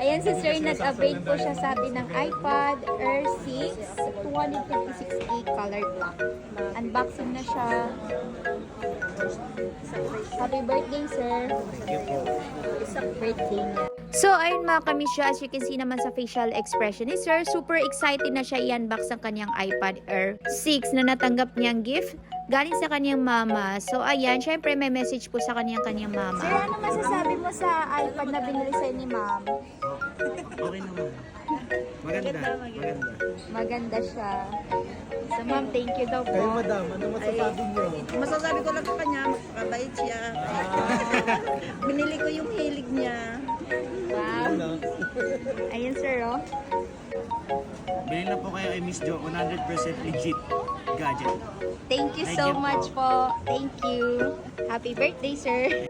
Ayan si Sir, nag-avail po siya sa atin ng iPad Air 6 256GB color black. Unboxing na siya. Happy birthday, Sir. Isang birthday niya. So, ayun mga kamisya, as you can see naman sa facial expression ni Sir, super excited na siya i-unbox ang kanyang iPad Air 6 na natanggap niyang gift galing sa kanyang mama. So, ayan, syempre may message po sa kanyang mama. Sir, ano masasabi mo sa iPad na binili sa'yo ni ma'am? Okay naman. Maganda. Maganda siya. So, ma'am, thank you daw po. Kayo madam, ano masasabi niyo? Masasabi ko lang sa kanya, makabait siya. Binili ko yung hilig niya. Wow. Ayun, sir, oh. Bilhin na po kayo kay Miss Jo, 100% legit gadget. Thank you so much po. Thank you. Happy birthday, sir.